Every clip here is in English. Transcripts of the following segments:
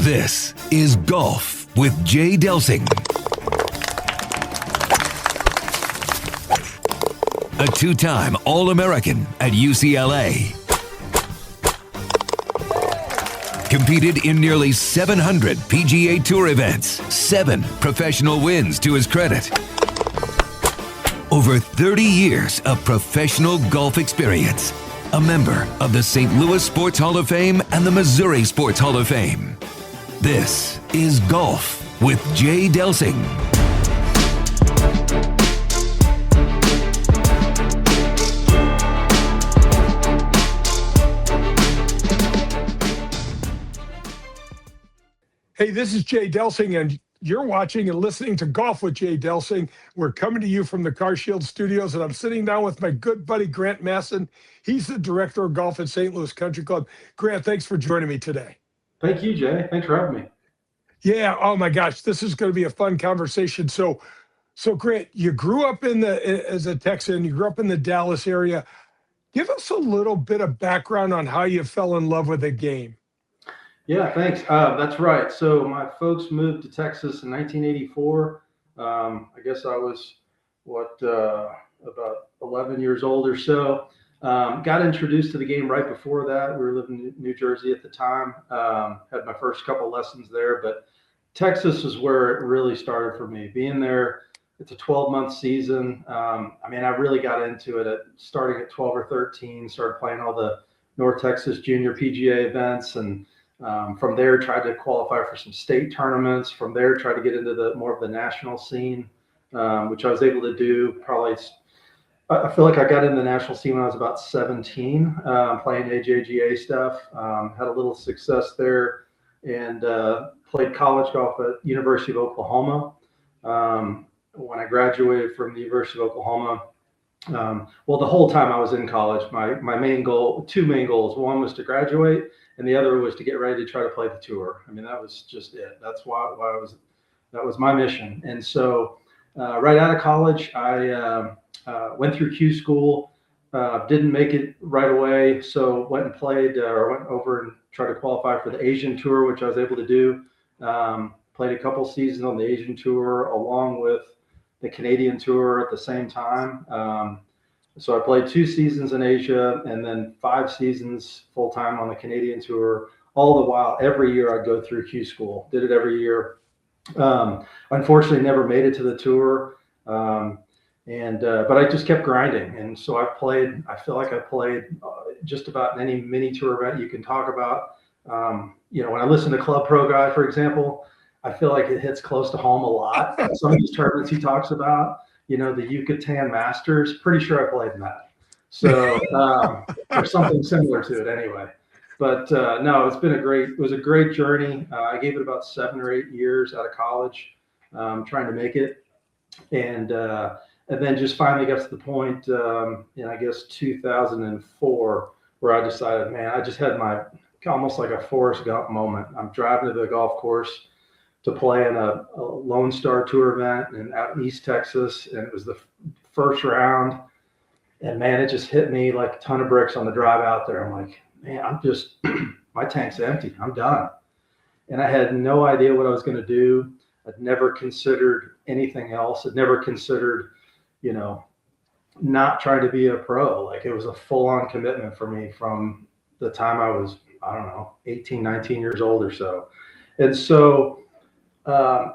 This is Golf with Jay Delsing. A two-time All-American at UCLA. Competed in nearly 700 PGA Tour events, 7 professional wins to his credit. Over 30 years of professional golf experience. A member of the St. Louis Sports Hall of Fame and the Missouri Sports Hall of Fame. This is Golf with Jay Delsing. Hey, this is Jay Delsing, and you're watching and listening to Golf with Jay Delsing. We're coming to you from the Car Shield Studios, and I'm sitting down with my good buddy, Grant Masson. He's the director of golf at St. Louis Country Club. Grant, thanks for joining me today. Thank you, Jay. Thanks for having me. Yeah, oh my gosh, this is going to be a fun conversation. So Grant, you grew up as a Texan, you grew up in the Dallas area. Give us a little bit of background on how you fell in love with the game. Yeah, thanks. That's right. So my folks moved to Texas in 1984. I guess I was, about 11 years old or so. Got introduced to the game right before that. We were living in New Jersey at the time. Had my first couple lessons there, but Texas is where it really started for me. Being there, it's a 12-month season. I really got into it starting at 12 or 13, started playing all the North Texas Junior PGA events, and from there, tried to qualify for some state tournaments. From there, tried to get into more of the national scene, which I was able to do. I feel like I got into the national scene when I was about 17, playing AJGA stuff. Had a little success there, and played college golf at University of Oklahoma. When I graduated from the University of Oklahoma, the whole time I was in college, my main goal, 2 main goals. One was to graduate, and the other was to get ready to try to play the tour. That was just it. That's that was my mission. And so right out of college, I went through Q school, didn't make it right away. So went and played, or went over and tried to qualify for the Asian tour, which I was able to do. Played a couple seasons on the Asian tour along with the Canadian tour at the same time. So I played 2 seasons in Asia and then 5 seasons full time on the Canadian tour. All the while, every year I'd go through Q school, did it every year. Unfortunately, never made it to the tour. But I just kept grinding. And so I feel like I played just about any mini tour event you can talk about. When I listen to Club Pro Guy, for example, I feel like it hits close to home a lot. Some of these tournaments he talks about, the Yucatan Masters, pretty sure I played in that. So, or something similar to it anyway. But no, it was a great journey. I gave it about 7 or 8 years out of college, trying to make it. And then just finally got to the point in, I guess, 2004, where I decided, man, I just had almost like a Forrest Gump moment. I'm driving to the golf course to play in a Lone Star Tour event out in East Texas. And it was the first round. And man, it just hit me like a ton of bricks on the drive out there. I'm like, man, my tank's empty. I'm done. And I had no idea what I was going to do. I'd never considered anything else. I'd never considered, not trying to be a pro. Like, it was a full-on commitment for me from the time I was, 18, 19 years old or so. And so I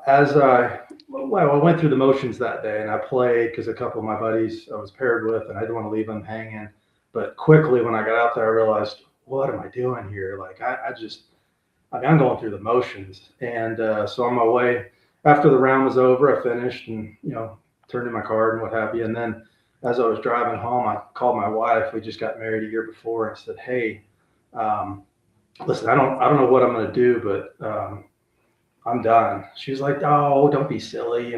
went through the motions that day, and I played because a couple of my buddies I was paired with, and I didn't want to leave them hanging. But quickly, when I got out there, I realized, what am I doing here? Like, I'm going through the motions. And so on my way, after the round was over, I finished and, turned in my card and what have you. And then as I was driving home, I called my wife. We just got married a year before, and I said, hey, listen, I don't know what I'm going to do, but I'm done. She was like, oh, don't be silly.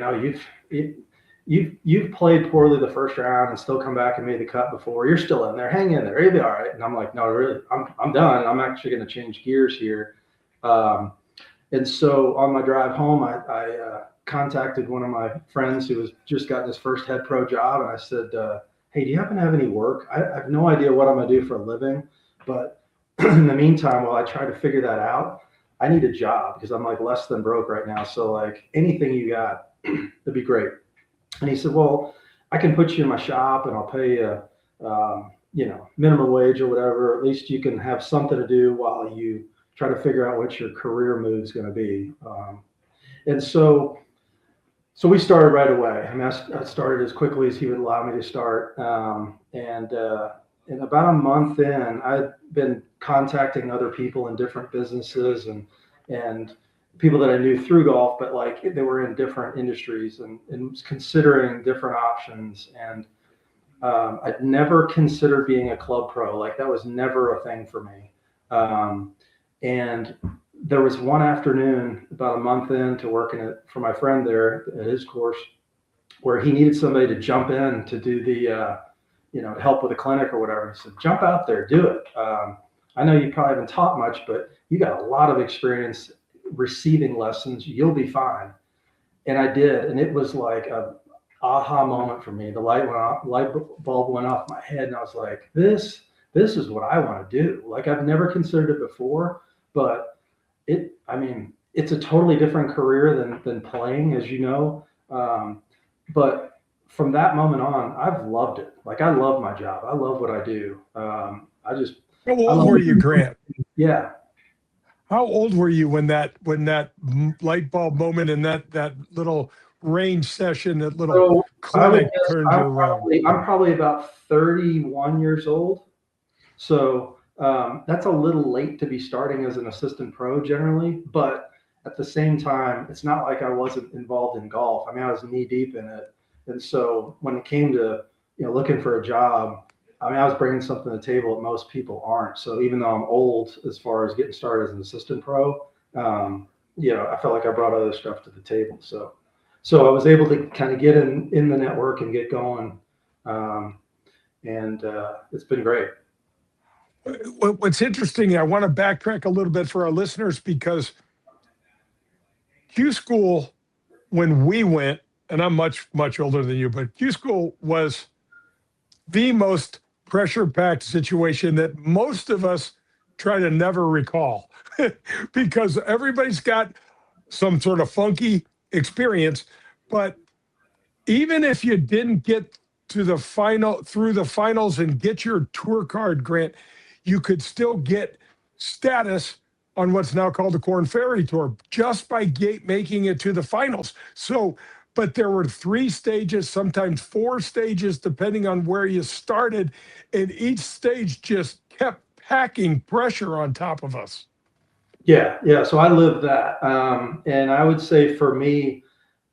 You've played poorly the first round and still come back and made the cut before. You're still in there. Hang in there. You'll be all right. And I'm like, no, really, I'm done. I'm actually going to change gears here. And so on my drive home, I contacted one of my friends who was just gotten his first head pro job. And I said, hey, do you happen to have any work? I have no idea what I'm going to do for a living. But in the meantime, while I try to figure that out, I need a job because I'm like less than broke right now. So like anything you got, that'd be great. And he said, well, I can put you in my shop and I'll pay you, minimum wage or whatever. At least you can have something to do while you try to figure out what your career move is going to be. And so we started right away. I mean, I started as quickly as he would allow me to start. And about a month in, I'd been contacting other people in different businesses and people that I knew through golf, but like they were in different industries and was considering different options. And I'd never considered being a club pro. Like that was never a thing for me. And there was one afternoon about a month into working for my friend there at his course where he needed somebody to jump in to do the, help with a clinic or whatever. He said, jump out there, do it. I know you probably haven't taught much, but you got a lot of experience receiving lessons. You'll be fine. And I did. And it was like a aha moment for me. The light bulb went off my head and I was like, this is what I want to do. Like I've never considered it before, but it's a totally different career than playing, as you know. But from that moment on, I've loved it. Like I love my job. I love what I do. How old were you, Grant? Yeah. How old were you when that light bulb moment and that little range session, that little clinic turned you around? I'm probably about 31 years old. So that's a little late to be starting as an assistant pro generally, but at the same time, it's not like I wasn't involved in golf. I mean, I was knee deep in it. And so when it came to, looking for a job, I mean, I was bringing something to the table that most people aren't. So even though I'm old as far as getting started as an assistant pro, I felt like I brought other stuff to the table. So I was able to kind of get in the network and get going. And it's been great. What's interesting, I want to backtrack a little bit for our listeners because Q School, when we went, and I'm much, much older than you, but Q School was the most pressure-packed situation that most of us try to never recall because everybody's got some sort of funky experience. But even if you didn't get to through the finals and get your tour card, Grant, you could still get status on what's now called the Korn Ferry Tour just by making it to the finals. So, but there were 3 stages, sometimes 4 stages, depending on where you started. And each stage just kept packing pressure on top of us. Yeah. So I lived that. And I would say for me,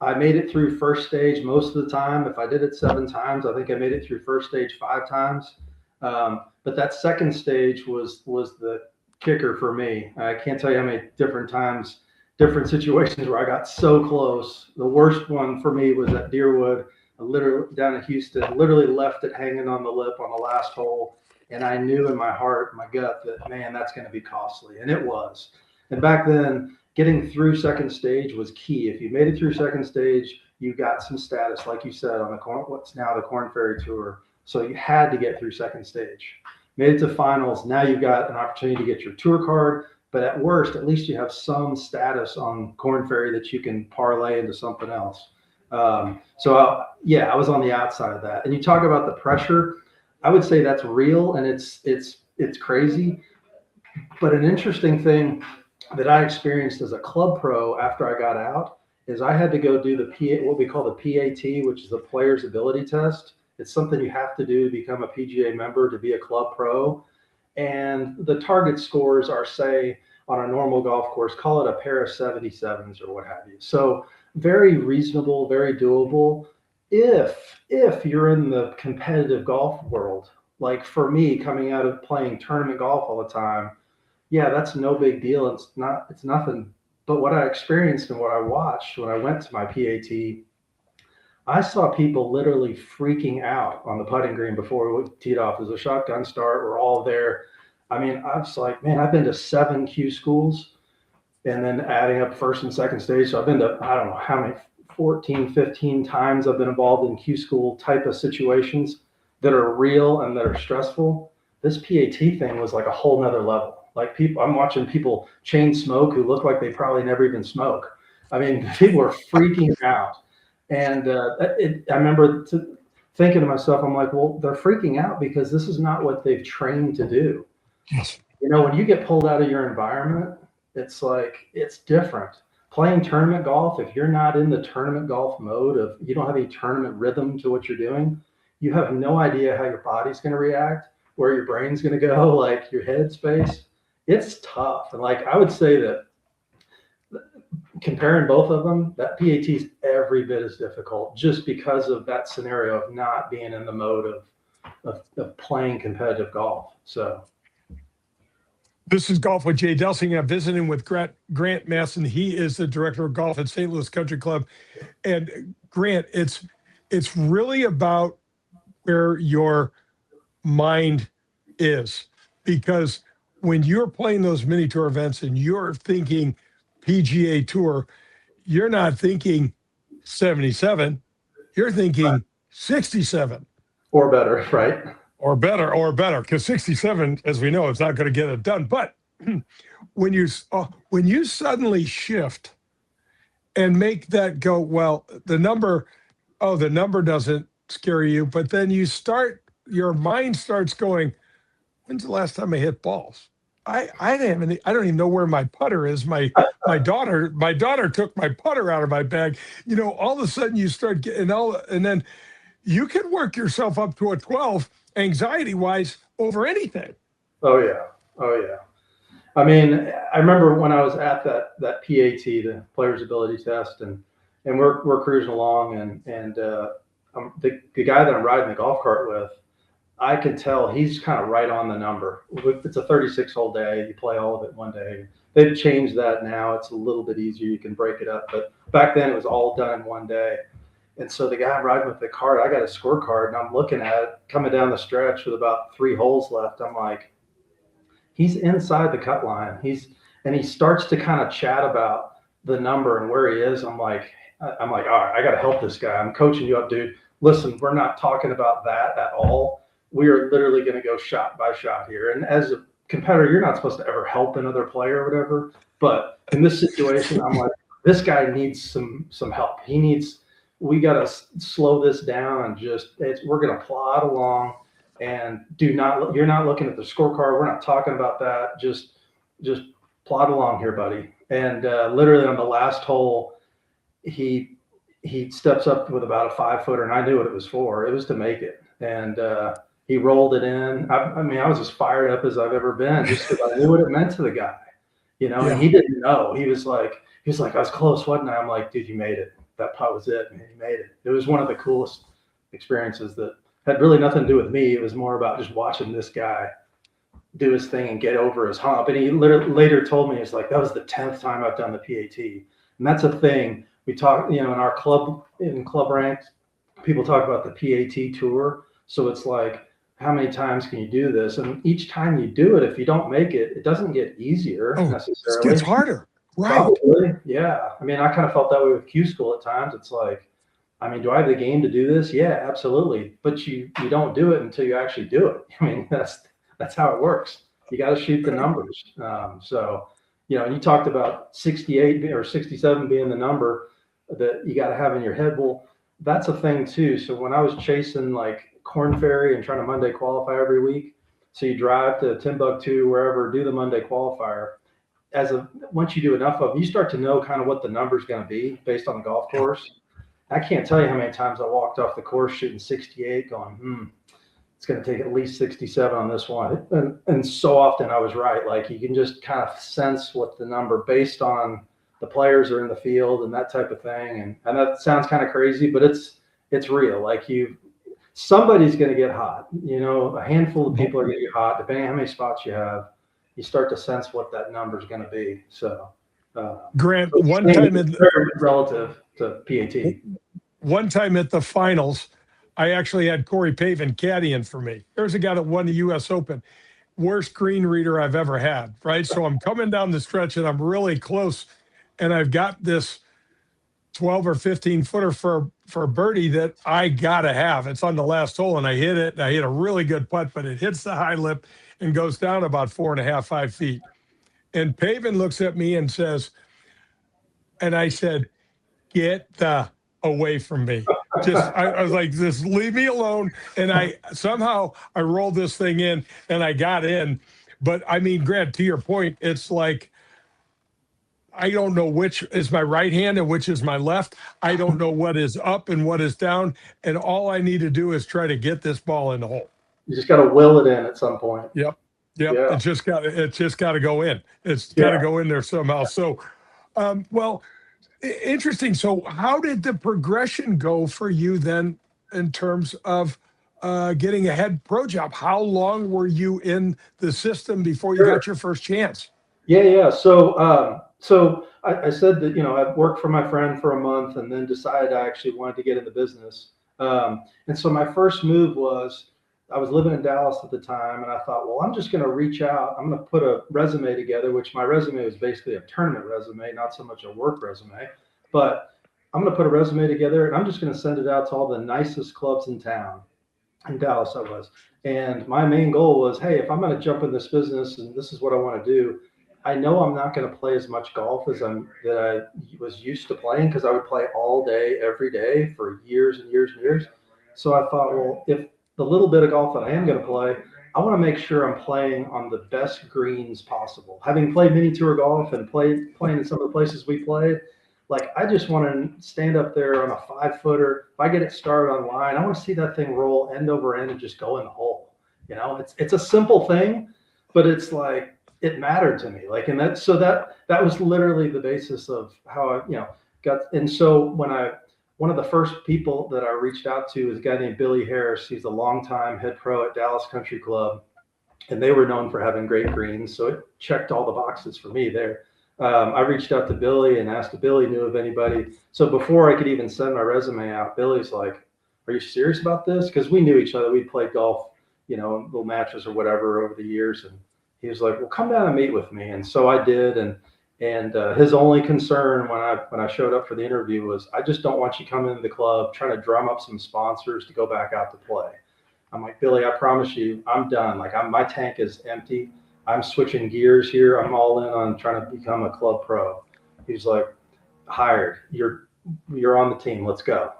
I made it through first stage most of the time. If I did it 7 times, I think I made it through first stage 5 times. But that second stage was the kicker for me. I can't tell you how many different times, different situations where I got so close. The worst one for me was at Deerwood, literally down in Houston, literally left it hanging on the lip on the last hole. And I knew in my heart, my gut, that, man, that's going to be costly. And it was. And back then, getting through second stage was key. If you made it through second stage, you got some status, like you said, on what's now the Korn Ferry Tour. So you had to get through second stage. Made it to finals. Now you've got an opportunity to get your tour card. But at worst, at least you have some status on Korn Ferry that you can parlay into something else. I was on the outside of that. And you talk about the pressure. I would say that's real and it's crazy. But an interesting thing that I experienced as a club pro after I got out is I had to go do what we call the PAT, which is the Player's Ability Test. It's something you have to do to become a PGA member to be a club pro. And the target scores are, say, on a normal golf course, call it a pair of 77s or what have you. So very reasonable, very doable. If you're in the competitive golf world, like for me, coming out of playing tournament golf all the time, yeah, that's no big deal. It's nothing. But what I experienced and what I watched when I went to my PAT, I saw people literally freaking out on the putting green before we teed off. There's a shotgun start. We're all there. I mean, I was like, man, I've been to 7 Q schools and then adding up first and second stage. So I've been to, I don't know how many, 14, 15 times I've been involved in Q school type of situations that are real and that are stressful. This PAT thing was like a whole nother level. Like I'm watching people chain smoke who look like they probably never even smoke. I mean, people are freaking out. And I remember thinking to myself, I'm like, well, they're freaking out because this is not what they've trained to do. Yes. When you get pulled out of your environment, it's like, it's different. Playing tournament golf, if you're not in the tournament golf mode of, you don't have any tournament rhythm to what you're doing, you have no idea how your body's going to react, where your brain's going to go, like your head space. It's tough. And like, I would say that comparing both of them, that PAT is every bit as difficult just because of that scenario of not being in the mode of playing competitive golf. So This is Golf with Jay Delsing. I'm visiting with Grant Masson. He is the director of golf at St. Louis Country Club. And Grant, it's really about where your mind is, because when you're playing those mini tour events and you're thinking PGA Tour, you're not thinking 77, you're thinking 67 or better, right? Or better, because 67, as we know, is not going to get it done. But when you suddenly shift and make that go, well, the number doesn't scare you, but then your mind starts going, when's the last time I hit balls? I don't even know where my putter is. My daughter took my putter out of my bag. All of a sudden you start getting and then you can work yourself up to a 12 anxiety-wise over anything. Oh yeah. I mean, I remember when I was at that PAT, the Players Ability Test, and we're cruising along, and the guy that I'm riding the golf cart with, I can tell he's kind of right on the number. It's a 36-hole day. You play all of it one day. They've changed that now. It's a little bit easier. You can break it up. But back then it was all done in one day. And so the guy I'm riding with the cart, I got a scorecard, and I'm looking at it coming down the stretch with about 3 holes left. I'm like, he's inside the cut line. And he starts to kind of chat about the number and where he is. I'm like, all right, I got to help this guy. I'm coaching you up, dude. Listen, we're not talking about that at all. We are literally going to go shot by shot here. And as a competitor, you're not supposed to ever help another player or whatever. But in this situation, I'm like, this guy needs some help. We got to slow this down and we're going to plod along, and you're not looking at the scorecard. We're not talking about that. Just plod along here, buddy. And literally on the last hole, he steps up with about a 5-footer, and I knew what it was for. It was to make it. And he rolled it in. I mean, I was as fired up as I've ever been, just because I knew what it meant to the guy, Yeah. And he didn't know. He was like, I was close, wasn't I? I'm like, dude, you made it. That putt was it, man. You made it. It was one of the coolest experiences that had really nothing to do with me. It was more about just watching this guy do his thing and get over his hump. And he later told me, it's like, that was the 10th time I've done the PAT. And that's a thing we talk, in our club, in club ranks, people talk about the PAT tour. So it's like, how many times can you do this? And each time you do it, if you don't make it, it doesn't get easier necessarily. It gets harder. Right. Probably, yeah. I mean, I kind of felt that way with Q School at times. It's like, I mean, do I have the game to do this? Yeah, absolutely. But you don't do it until you actually do it. I mean, that's how it works. You got to shoot the numbers. So, and you talked about 68 or 67 being the number that you got to have in your head. Well, that's a thing too. So when I was chasing like Corn Ferry and trying to Monday qualify every week, so you drive to Timbuktu, wherever, do the Monday qualifier. Once you do enough of them, you start to know kind of what the number's going to be based on the golf course. I can't tell you how many times I walked off the course shooting 68 going, it's going to take at least 67 on this one. And so often I was right. Like, you can just kind of sense what the number based on the players are in the field and that type of thing. And that sounds kind of crazy, but it's real. Like, somebody's going to get hot, a handful of people are going to get hot, depending on how many spots you have. You start to sense what that number is going to be. So, Grant, one time relative to PAT. One time at the finals, I actually had Corey Pavin caddying for me. There's a guy that won the U.S. Open. Worst green reader I've ever had, right? So I'm coming down the stretch, and I'm really close, and I've got this 12 or 15 footer for birdie that I got to have. It's on the last hole, and I hit it. I hit a really good putt, but it hits the high lip, and goes down about 4.5, 5 feet. And Paven looks at me and says, and I said, get the away from me. I was like, just leave me alone. And I rolled this thing in and I got in. But I mean, Grant, to your point, it's like, I don't know which is my right hand and which is my left. I don't know what is up and what is down. And all I need to do is try to get this ball in the hole. You just got to will it in at some point. Yep. Yeah. It's just got to go in. It's got to go in there somehow. So, well, interesting. So how did the progression go for you then in terms of getting a head pro job? How long were you in the system before you got your first chance? Yeah. So I said that, I worked for my friend for a month and then decided I actually wanted to get in the business. And so my first move was, I was living in Dallas at the time, and I thought, well, I'm just going to reach out. I'm going to put a resume together, which my resume was basically a tournament resume, not so much a work resume. But I'm going to put a resume together, and I'm just going to send it out to all the nicest clubs in town. In Dallas, I was. And my main goal was, hey, if I'm going to jump in this business and this is what I want to do, I know I'm not going to play as much golf as I was used to playing, because I would play all day, every day for years and years and years. So I thought, well, if the little bit of golf that I am going to play, I want to make sure I'm playing on the best greens possible. Having played mini tour golf and playing in some of the places we played, like, I just want to stand up there on a 5-footer. If I get it started on line, I want to see that thing roll end over end and just go in the hole. It's a simple thing, but it's like, it mattered to me. Like, and that was literally the basis of how I, got. And so one of the first people that I reached out to is a guy named Billy Harris. He's a longtime head pro at Dallas Country Club, and they were known for having great greens. So it checked all the boxes for me there. I reached out to Billy and asked if Billy knew of anybody. So before I could even send my resume out, Billy's like, are you serious about this? Because we knew each other. We'd played golf, little matches or whatever over the years. And he was like, well, come down and meet with me. And so I did. And his only concern when I showed up for the interview was, I just don't want you coming into the club trying to drum up some sponsors to go back out to play. I'm like, Billy, I promise you, I'm done. Like, my tank is empty. I'm switching gears here. I'm all in on trying to become a club pro. He's like, hired. You're on the team. Let's go.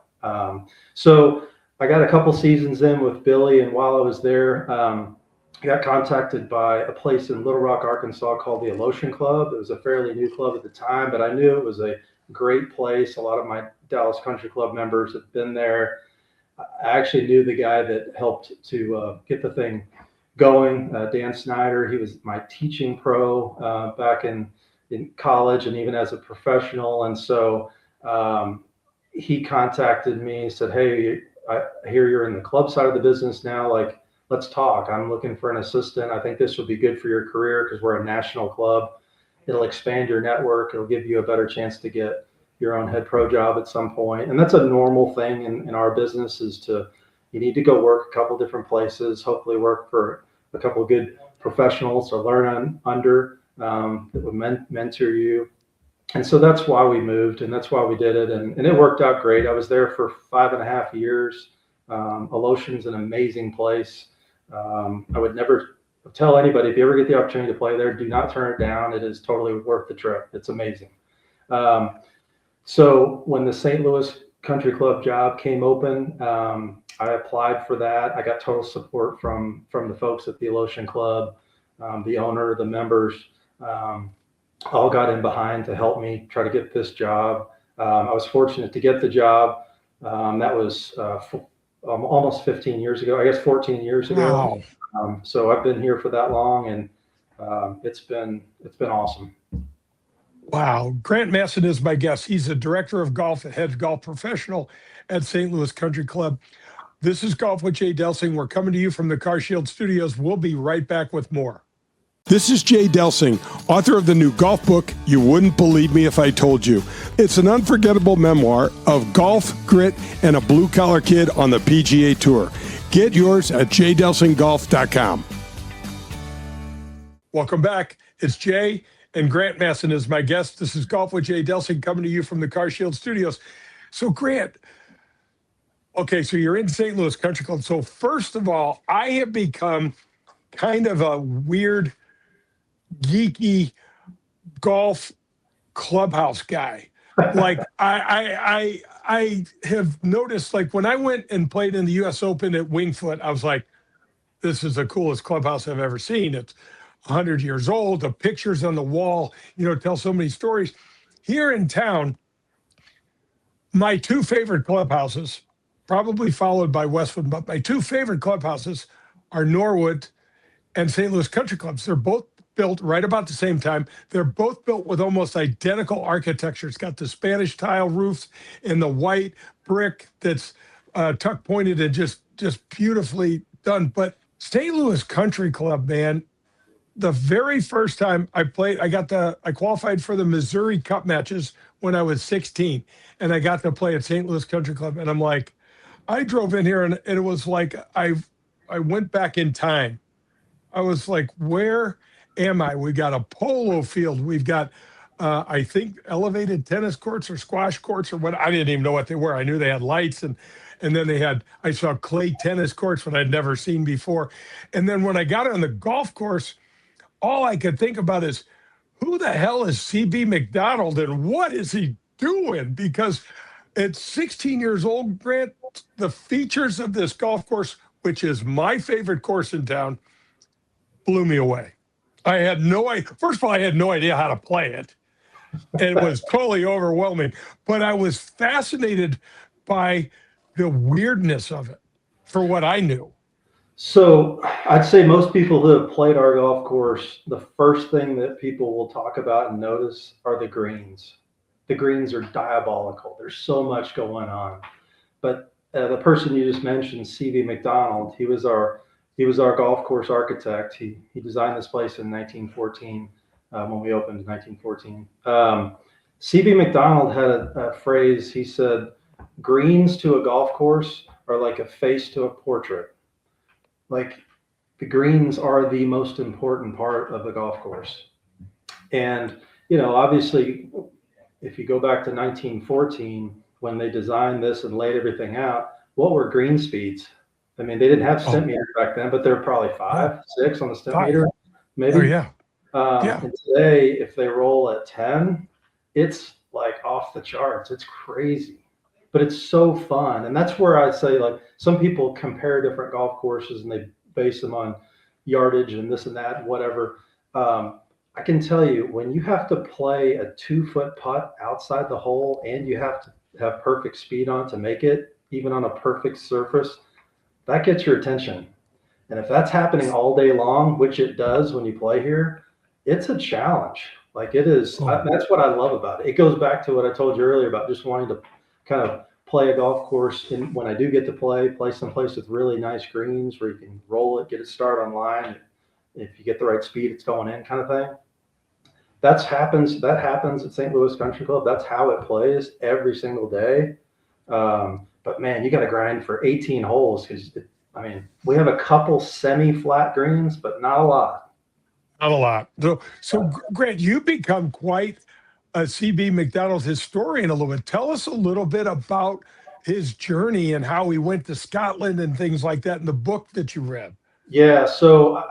So I got a couple seasons in with Billy, and while I was there, I got contacted by a place in Little Rock, Arkansas called the Alotian Club. It was a fairly new club at the time, but I knew it was a great place. A lot of my Dallas Country Club members had been there. I actually knew the guy that helped to get the thing going, Dan Snyder. He was my teaching pro back in college and even as a professional. And so he contacted me and said, hey, I hear you're in the club side of the business now. Like, let's talk. I'm looking for an assistant. I think this will be good for your career because we're a national club. It'll expand your network. It'll give you a better chance to get your own head pro job at some point. And that's a normal thing in our business, is you need to go work a couple different places, hopefully work for a couple of good professionals to learn under that would mentor you. And so that's why we moved, and that's why we did it. And it worked out great. I was there for 5.5 years. Alotian's an amazing place. I would never tell anybody, if you ever get the opportunity to play there, do not turn it down. It is totally worth the trip. It's amazing. So when the St. Louis Country Club job came open, I applied for that. I got total support from the folks at the Alotian Club, the owner, the members, all got in behind to help me try to get this job. I was fortunate to get the job. That was almost 15 years ago, I guess 14 years ago. Wow. So I've been here for that long, and it's been awesome. Wow. Grant Masson is my guest. He's a director of golf at head golf professional at St. Louis Country Club. This is Golf with Jay Delsing. We're coming to you from the CarShield Studios. We'll be right back with more. This is Jay Delsing, author of the new golf book, You Wouldn't Believe Me If I Told You. It's an unforgettable memoir of golf, grit, and a blue-collar kid on the PGA Tour. Get yours at jdelsinggolf.com. Welcome back. It's Jay, and Grant Masson is my guest. This is Golf with Jay Delsing, coming to you from the CarShield Studios. So, Grant, okay, so you're in St. Louis Country Club. So, first of all, I have become kind of a weird, geeky golf clubhouse guy. Like I have noticed, like when I went and played in the U.S. Open at Wingfoot, I was like, this is the coolest clubhouse I've ever seen. It's 100 years old. The pictures on the wall, tell so many stories. Here in town, my two favorite clubhouses, probably followed by Westwood, but my two favorite clubhouses are Norwood and St. Louis Country Clubs. They're both built right about the same time. They're both built with almost identical architecture. It's got the Spanish tile roofs and the white brick that's tuck pointed and just beautifully done. But St. Louis Country Club, man, the very first time I played, I qualified for the Missouri Cup matches when I was 16, and I got to play at St. Louis Country Club. And I'm like, I drove in here and it was like I went back in time. I was like, where am I? We got a polo field. We've got, I think, elevated tennis courts or squash courts or what. I didn't even know what they were. I knew they had lights, and then I saw clay tennis courts that I'd never seen before. And then when I got on the golf course, all I could think about is, who the hell is CB McDonald and what is he doing? Because at 16 years old, Grant, the features of this golf course, which is my favorite course in town, blew me away. I had no idea. First of all, I had no idea how to play it. And it was totally overwhelming. But I was fascinated by the weirdness of it for what I knew. So I'd say most people who have played our golf course, the first thing that people will talk about and notice are the greens. The greens are diabolical. There's so much going on. But the person you just mentioned, C.V. McDonald, he was our golf course architect. He designed this place in 1914 when we opened in 1914. C.V. McDonald had a phrase. He said, "Greens to a golf course are like a face to a portrait." Like, the greens are the most important part of the golf course. And, obviously, if you go back to 1914, when they designed this and laid everything out, what were green speeds? I mean, they didn't have stent meters back then, but they're probably 5, 6 on the stent meter, maybe. Oh, yeah. And today, if they roll at 10, it's like off the charts. It's crazy, but it's so fun. And that's where I say, like, some people compare different golf courses and they base them on yardage and this and that, whatever. I can tell you, when you have to play a 2-foot putt outside the hole and you have to have perfect speed on to make it, even on a perfect surface, that gets your attention. And if that's happening all day long, which it does when you play here, it's a challenge. Like, it is. That's what I love about it. It goes back to what I told you earlier about just wanting to kind of play a golf course, and when I do get to play someplace with really nice greens where you can roll it, get it started on line. If you get the right speed, it's going in, kind of thing. That happens at St. Louis Country Club. That's how it plays every single day. But man, you got to grind for 18 holes because, we have a couple semi-flat greens, but not a lot. Not a lot. So Grant, you become quite a CB McDonald historian a little bit. Tell us a little bit about his journey and how he went to Scotland and things like that in the book that you read. Yeah. So,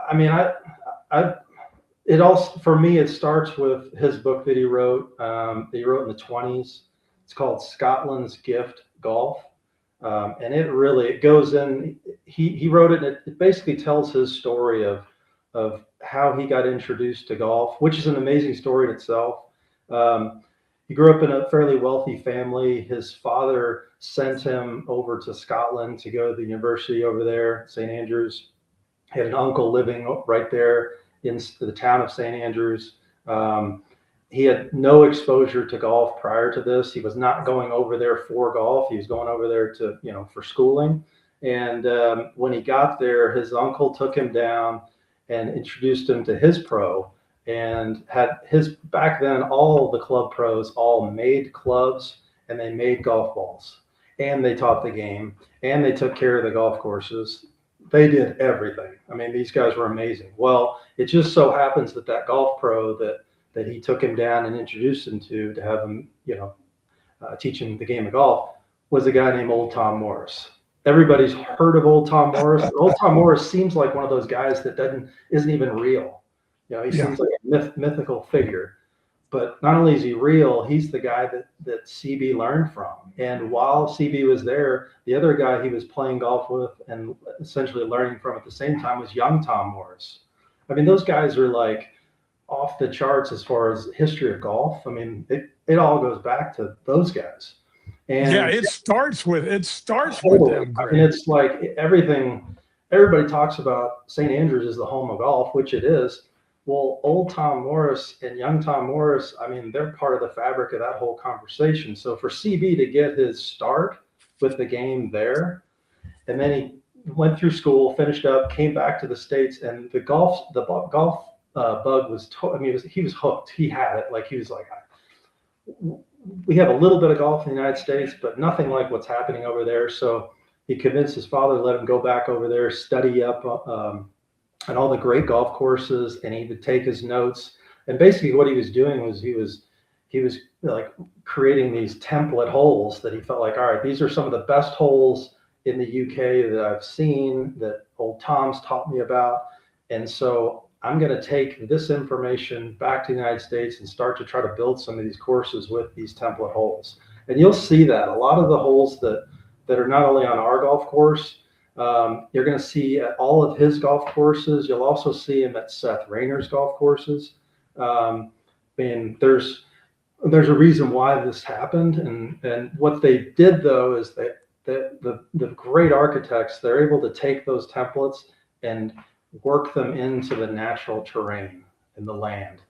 it also, for me, it starts with his book that he wrote in the 20s. It's called Scotland's Gift Golf. And it goes in, he wrote it, and it basically tells his story of how he got introduced to golf, which is an amazing story in itself. He grew up in a fairly wealthy family. His father sent him over to Scotland to go to the university over there, St. Andrews. He had an uncle living right there in the town of St. Andrews. He had no exposure to golf prior to this. He was not going over there for golf. He was going over there for schooling. And when he got there, his uncle took him down and introduced him to his pro, and back then, all the club pros all made clubs and they made golf balls, and they taught the game, and they took care of the golf courses. They did everything. These guys were amazing. Well, it just so happens that golf pro that he took him down and introduced him to have him, teach him the game of golf, was a guy named Old Tom Morris. everybody's heard of Old Tom Morris. Old Tom Morris seems like one of those guys that isn't even real. He seems like a mythical figure. But not only is he real, he's the guy that CB learned from. And while CB was there, the other guy he was playing golf with and essentially learning from at the same time was young Tom Morris. I mean, those guys are like off the charts as far as history of golf. I mean, it all goes back to those guys. And yeah, it starts with them. I mean, it's like everybody talks about St. Andrews as the home of golf, which it is. Well, old Tom Morris and young Tom Morris, I mean, they're part of the fabric of that whole conversation. So for CB to get his start with the game there, and then he went through school, finished up, came back to the States, and the golf bug was, he was hooked. He had it. Like, he was like, we have a little bit of golf in the United States, but nothing like what's happening over there. So he convinced his father to let him go back over there, study up, and all the great golf courses, and he would take his notes. And basically what he was doing was he was like creating these template holes that he felt like, all right, these are some of the best holes in the UK that I've seen, that old Tom's taught me about. And so I'm going to take this information back to the United States and start to try to build some of these courses with these template holes. And you'll see that a lot of the holes that are not only on our golf course, you're going to see at all of his golf courses. You'll also see him at Seth Raynor's golf courses. And there's a reason why this happened. And what they did, though, is that the great architects, they're able to take those templates and work them into the natural terrain in the land.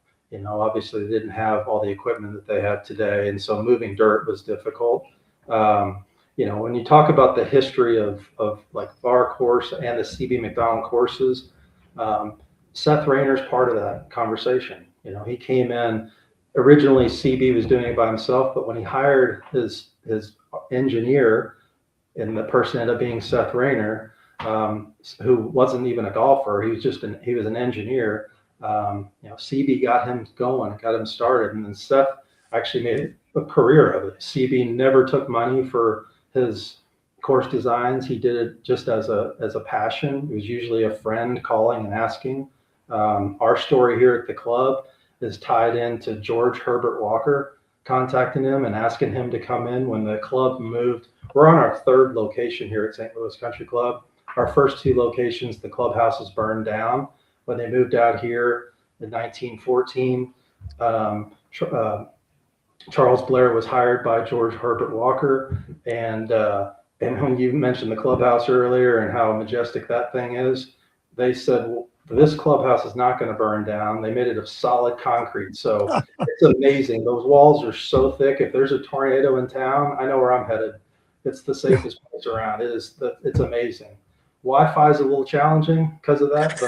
Obviously they didn't have all the equipment that they have today, and so moving dirt was difficult. When you talk about the history of like our course and the CB McDonald courses, Seth Raynor's part of that conversation. He came in, originally CB was doing it by himself, but when he hired his engineer, and the person ended up being Seth Raynor, who wasn't even a golfer, he was an engineer. CB got him going, got him started, and then Seth actually made a career of it. CB never took money for his course designs. He did it just as a passion. It was usually a friend calling and asking. Our story here at the club is tied into George Herbert Walker contacting him and asking him to come in when the club moved. We're on our third location here at St. Louis Country Club. Our first two locations, the clubhouses burned down. When they moved out here in 1914, Charles Blair was hired by George Herbert Walker. And when you mentioned the clubhouse earlier and how majestic that thing is, they said, well, this clubhouse is not going to burn down. They made it of solid concrete. So it's amazing. Those walls are so thick. If there's a tornado in town, I know where I'm headed. It's the safest place around. It's amazing. Wi-Fi is a little challenging because of that,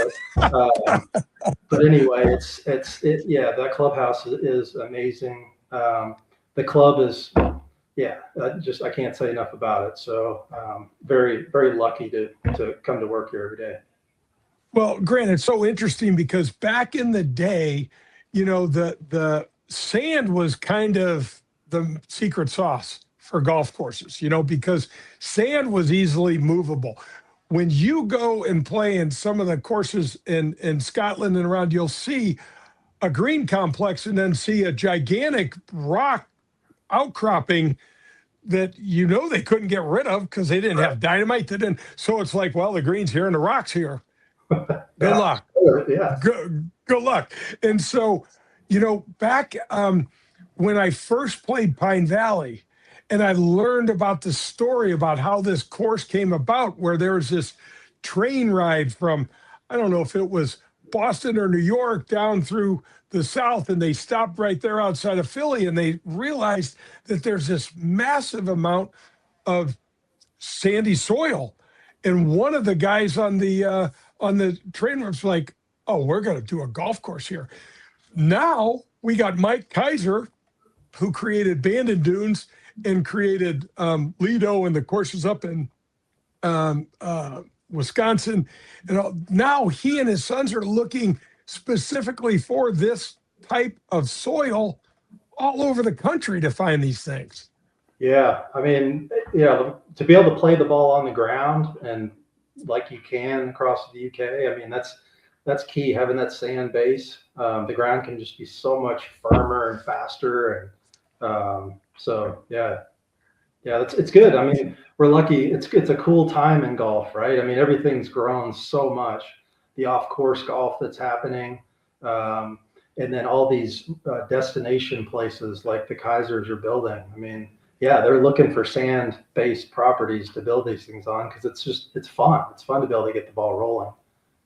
but anyway, that clubhouse is amazing. The club is, I can't say enough about it. So very, very lucky to come to work here every day. Well, Grant, it's so interesting because back in the day, the sand was kind of the secret sauce for golf courses, because sand was easily movable. When you go and play in some of the courses in Scotland and around, you'll see a green complex and then see a gigantic rock outcropping that they couldn't get rid of because they didn't have dynamite. So it's like, well, the green's here and the rock's here. Good luck. Yeah. Good luck. And so, back when I first played Pine Valley, and I learned about the story about how this course came about, where there was this train ride from, I don't know if it was Boston or New York down through the South, and they stopped right there outside of Philly, and they realized that there's this massive amount of sandy soil. And one of the guys on the train was like, oh, we're going to do a golf course here. Now we got Mike Kaiser, who created Bandon Dunes and created Lido and the courses up in Wisconsin. And now he and his sons are looking specifically for this type of soil all over the country to find these things. Yeah, I mean, yeah, to be able to play the ball on the ground and like you can across the UK, I mean, that's key. Having that sand base, the ground can just be so much firmer and faster, and so yeah, it's good. I mean, we're lucky. It's a cool time in golf, right? I mean, everything's grown so much. The off-course golf that's happening, um, and then all these destination places like the Kaisers are building. I mean, yeah, they're looking for sand-based properties to build these things on because it's fun. It's fun to be able to get the ball rolling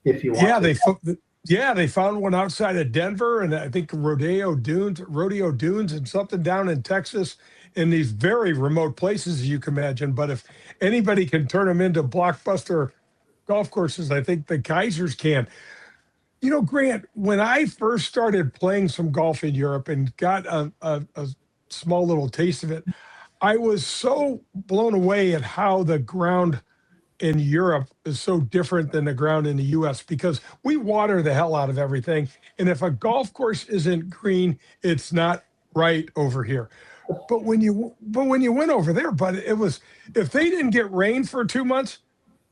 if you want Yeah, to. they found one outside of Denver, and I think Rodeo Dunes, and something down in Texas, in these very remote places, as you can imagine. But if anybody can turn them into blockbuster golf courses, I think the Kaisers can. You know, Grant, when I first started playing some golf in Europe and got a small little taste of it, I was so blown away at how the ground in Europe is so different than the ground in the US because we water the hell out of everything. And if a golf course isn't green, it's not right over here. But when you went over there, but it was, if they didn't get rain for 2 months,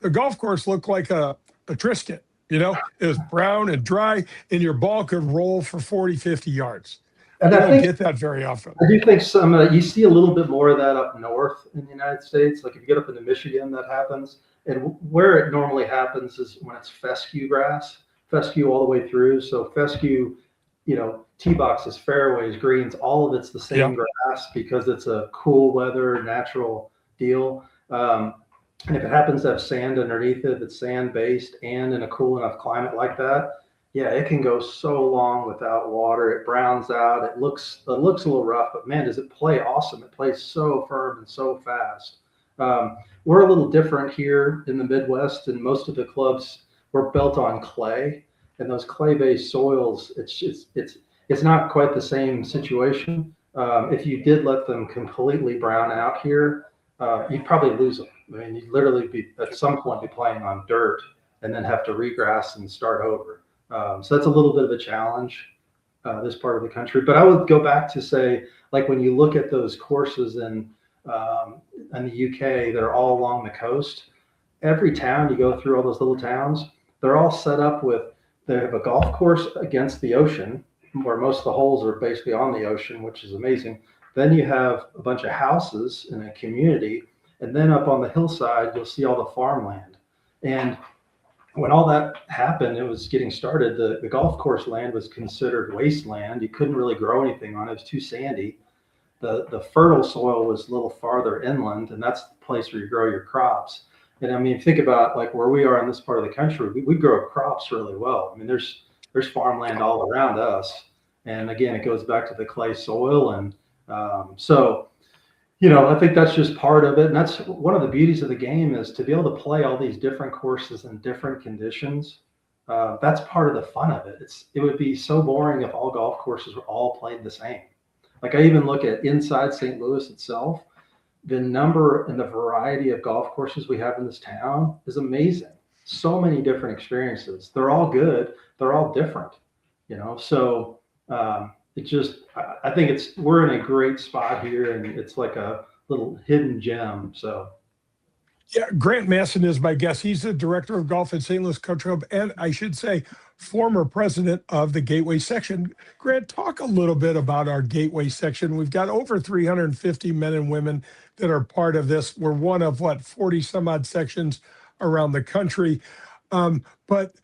the golf course looked like a Trisket. It was brown and dry, and your ball could roll for 40, 50 yards. And You I don't think get that very often. I do think some you see a little bit more of that up north in the United States. Like if you get up into Michigan, that happens. And where it normally happens is when it's fescue grass, fescue all the way through. So fescue, tee boxes, fairways, greens, all of it's the Yeah. same grass because it's a cool weather, natural deal. And if it happens to have sand underneath it, if it's sand based and in a cool enough climate like that, yeah, it can go so long without water. It browns out. It looks a little rough, but man, does it play awesome. It plays so firm and so fast. We're a little different here in the Midwest, and most of the clubs were built on clay, and those clay-based soils. It's not quite the same situation. If you did let them completely brown out here, you'd probably lose them. I mean, you'd literally be at some point be playing on dirt and then have to regrass and start over. So that's a little bit of a challenge, this part of the country. But I would go back to say, like when you look at those courses in the UK that are all along the coast, every town you go through, all those little towns, they're all set up with, they have a golf course against the ocean, where most of the holes are basically on the ocean, which is amazing. Then you have a bunch of houses in a community, and then up on the hillside, you'll see all the farmland. And when all that happened, it was getting started. The golf course land was considered wasteland. You couldn't really grow anything on it. It was too sandy. The fertile soil was a little farther inland, and that's the place where you grow your crops. And I mean, think about like where we are in this part of the country, we grow crops really well. I mean, there's farmland all around us. And again, it goes back to the clay soil. And so, I think that's just part of it. And that's one of the beauties of the game is to be able to play all these different courses in different conditions. That's part of the fun of it. It would be so boring if all golf courses were all played the same. Like I even look at inside St. Louis itself, the number and the variety of golf courses we have in this town is amazing. So many different experiences. They're all good. They're all different, So it just, I think we're in a great spot here, and it's like a little hidden gem. So. Yeah, Grant Masson is my guest. He's the director of golf at St. Louis Country Club, and I should say, former president of the Gateway section. Grant, talk a little bit about our Gateway section. We've got over 350 men and women that are part of this. We're one of 40 some odd sections around the country. But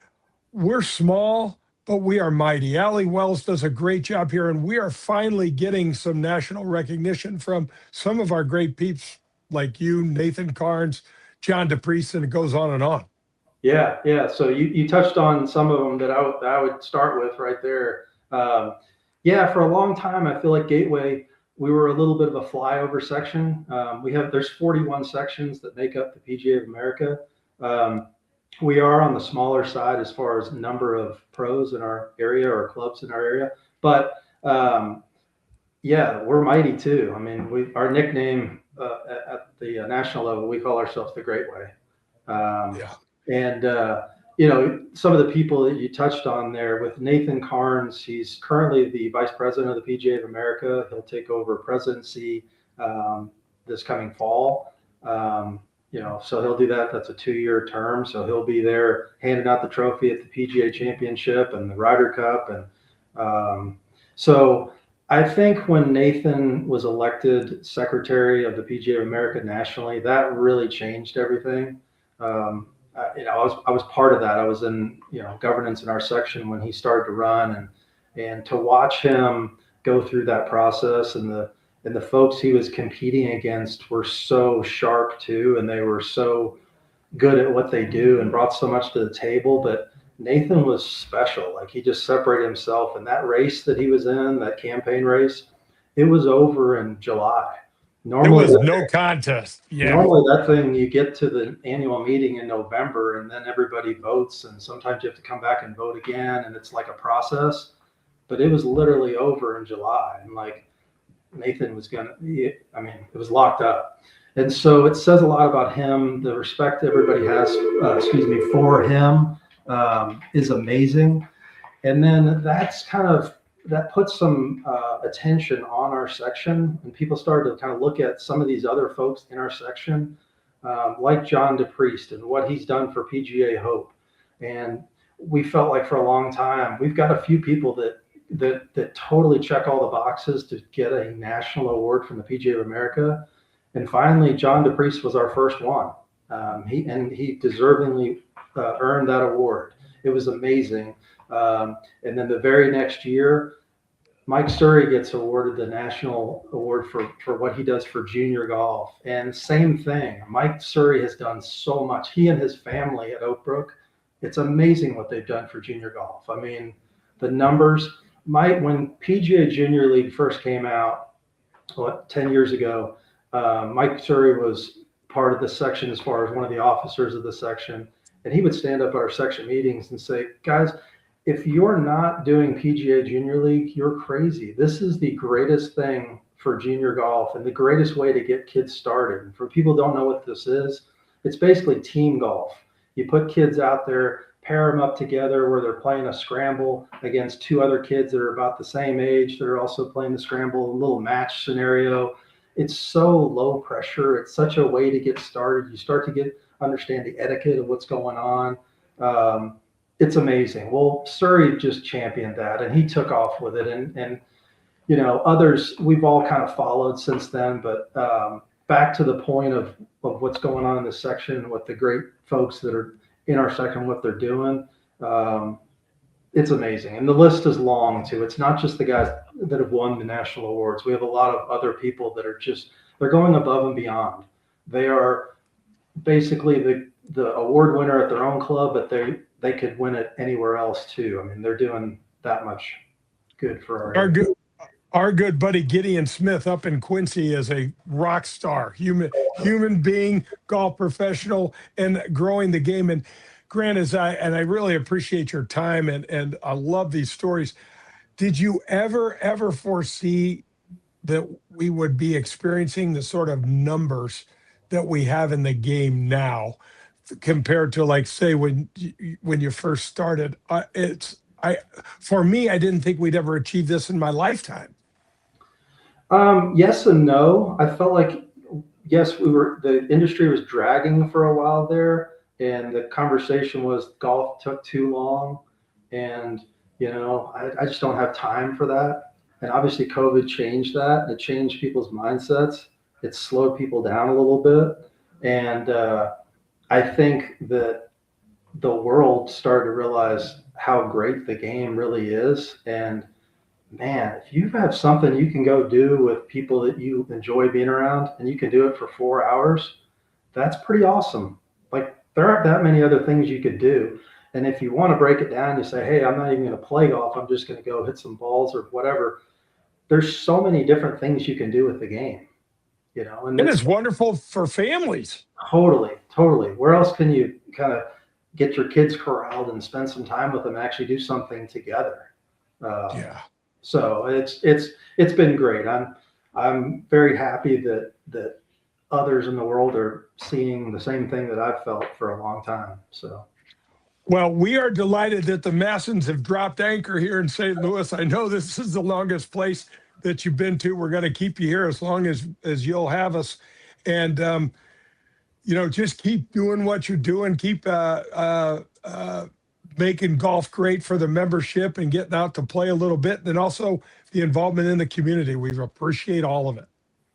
we're small, but we are mighty. Allie Wells does a great job here, and we are finally getting some national recognition from some of our great peeps like you, Nathan Carnes, John DePriest, and it goes on and on. Yeah. So you touched on some of them that I would start with right there. For a long time, I feel like Gateway, we were a little bit of a flyover section. There's 41 sections that make up the PGA of America. We are on the smaller side as far as number of pros in our area or clubs in our area, but we're mighty too. I mean, our nickname at the national level, we call ourselves the Great Way. And some of the people that you touched on there with Nathan Carnes, he's currently the vice president of the PGA of America. He'll take over presidency this coming fall. So he'll do that. That's a 2-year term. So he'll be there handing out the trophy at the PGA Championship and the Ryder Cup. And so I think when Nathan was elected secretary of the PGA of America nationally, that really changed everything. I was part of that. I was in, governance in our section when he started to run, and to watch him go through that process, and the folks he was competing against were so sharp too, and they were so good at what they do and brought so much to the table. But Nathan was special. Like, he just separated himself. And that race that he was in, that campaign race, it was over in July. Normally, it was no contest. Yeah. Normally that thing, you get to the annual meeting in November and then everybody votes, and sometimes you have to come back and vote again, and it's like a process. But it was literally over in July, and like Nathan was it was locked up. And so it says a lot about him. The respect everybody has, for him is amazing. And then that puts some attention on our section, and people started to kind of look at some of these other folks in our section, like John DePriest and what he's done for PGA Hope. And we felt like for a long time, we've got a few people that totally check all the boxes to get a national award from the PGA of America. And finally, John DePriest was our first one. He deservingly earned that award. It was amazing. And then the very next year, Mike Surrey gets awarded the national award for what he does for junior golf. And same thing, Mike Surrey has done so much. He and his family at Oak Brook, it's amazing what they've done for junior golf. I mean, the numbers. When PGA Junior League first came out, 10 years ago, Mike Surrey was part of the section as far as one of the officers of the section. And he would stand up at our section meetings and say, guys, if you're not doing PGA Junior League, you're crazy. This is the greatest thing for junior golf and the greatest way to get kids started. And for people who don't know what this is, it's basically team golf. You put kids out there, pair them up together where they're playing a scramble against two other kids that are about the same age. They're also playing the scramble, a little match scenario. It's so low pressure. It's such a way to get started. You start to understand the etiquette of what's going on. It's amazing. Well, Surrey just championed that, and he took off with it. And others we've all kind of followed since then. But back to the point of what's going on in this section, what the great folks that are in our section, what they're doing, it's amazing. And the list is long too. It's not just the guys that have won the national awards. We have a lot of other people that are they're going above and beyond. They are basically the award winner at their own club, but they could win it anywhere else too. I mean, they're doing that much good for our good buddy Gideon Smith up in Quincy is a rock star, human being, golf professional, and growing the game. And Grant, I really appreciate your time, and I love these stories. Did you ever foresee that we would be experiencing the sort of numbers that we have in the game now compared to, like, say, when you first started? For me, I didn't think we'd ever achieve this in my lifetime. Yes and no. I felt like, yes, the industry was dragging for a while there, and the conversation was golf took too long, and I just don't have time for that. And obviously COVID changed that. It changed people's mindsets. It slowed people down a little bit. And I think that the world started to realize how great the game really is. And man, if you have something you can go do with people that you enjoy being around, and you can do it for 4 hours, that's pretty awesome. Like, there aren't that many other things you could do. And if you want to break it down, you say, hey, I'm not even going to play golf. I'm just going to go hit some balls or whatever. There's so many different things you can do with the game, and it's wonderful for families. Totally. Where else can you kind of get your kids corralled and spend some time with them and actually do something together? Yeah. So it's been great. I'm very happy that others in the world are seeing the same thing that I've felt for a long time. So. Well, we are delighted that the Massons have dropped anchor here in St. Louis. I know this is the longest place that you've been to. We're going to keep you here as long as you'll have us. And, just keep doing what you're doing. Keep making golf great for the membership and getting out to play a little bit. And also the involvement in the community. We appreciate all of it.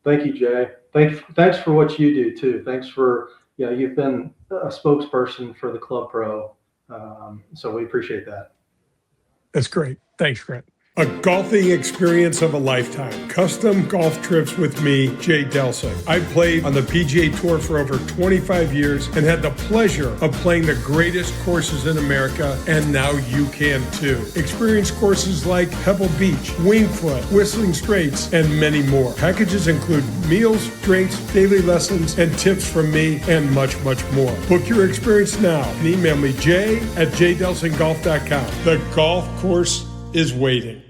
Thank you, Jay. Thanks for what you do too. Thanks for, you've been a spokesperson for the Club Pro. So we appreciate that. That's great. Thanks, Grant. A golfing experience of a lifetime. Custom golf trips with me, Jay Delsing. I've played on the PGA Tour for over 25 years and had the pleasure of playing the greatest courses in America, and now you can too. Experience courses like Pebble Beach, Wingfoot, Whistling Straits, and many more. Packages include meals, drinks, daily lessons, and tips from me, and much, much more. Book your experience now and email me, jay@jdelsinggolf.com. The golf course is waiting.